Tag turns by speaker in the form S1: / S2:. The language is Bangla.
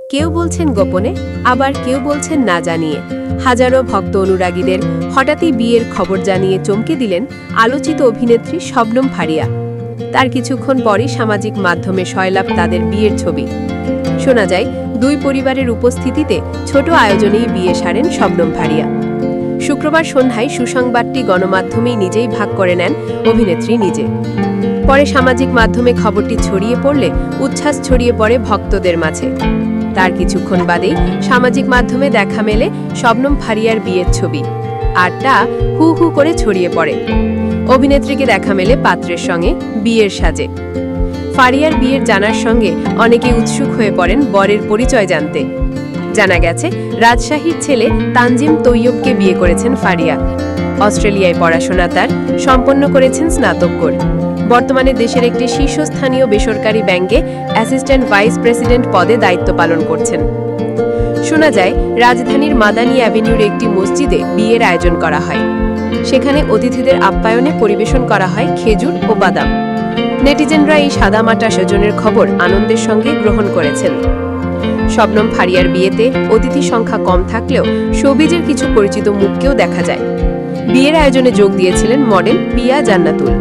S1: কেউ বলছেন গোপনে, আবার কেউ বলছেন না জানিয়ে। হাজারো ভক্ত অনুরাগীদের হঠাৎই বিয়ের খবর জানিয়ে চমকে দিলেন আলোচিত অভিনেত্রী শবনম ফারিয়া। তার কিছুক্ষণ পরই সামাজিক মাধ্যমে সয়লাভ তাদের বিয়ের ছবি। শোনা যায়, দুই পরিবারের উপস্থিতিতে ছোট আয়োজনেই বিয়ে সারেন শবনম ফারিয়া। শুক্রবার সন্ধ্যায় সুসংবাদটি গণমাধ্যমেই নিজেই ভাগ করে নেন অভিনেত্রী নিজে। পরে সামাজিক মাধ্যমে খবরটি ছড়িয়ে পড়লে উচ্ছ্বাস ছড়িয়ে পড়ে ভক্তদের মাঝে। তার কিছুক্ষণ বাদেই সামাজিক মাধ্যমে দেখা মেলে শবনম ফারিয়ার বিয়ের ছবি, আর তা হু হু করে ছড়িয়ে পড়ে। অভিনেত্রীকে দেখা মেলে পাত্রের সঙ্গে বিয়ের সাজে। ফারিয়ার বিয়ের জানার সঙ্গে অনেকে উৎসুক হয়ে পড়েন বরের পরিচয় জানতে। জানা গেছে, রাজশাহীর ছেলে তানজিম তৈয়বকে বিয়ে করেছেন ফারিয়া। অস্ট্রেলিয়ায় পড়াশোনা তার সম্পন্ন করেছেন স্নাতকোত্তর। বর্তমানে দেশের একটি শীর্ষস্থানীয় বেসরকারি ব্যাংকে অ্যাসিস্ট্যান্ট ভাইস প্রেসিডেন্ট পদে দায়িত্ব পালন করছেন। শোনা যায়, রাজধানীর মাদানী অ্যাভিনিউর একটি মসজিদে বিয়ের আয়োজন করা হয়। সেখানে অতিথিদের আপ্যায়নে পরিবেশন করা হয় খেজুর ও বাদাম। নেটিজেনরা এই সাদামাটা আয়োজনের খবর আনন্দের সঙ্গে গ্রহণ করেছেন। শবনম ফারিয়ার বিয়েতে অতিথি সংখ্যা কম থাকলেও শোবিজের কিছু পরিচিত মুখকেও দেখা যায়। বিয়ের আয়োজনে যোগ দিয়েছিলেন মডেল পিয়া জান্নাতুল।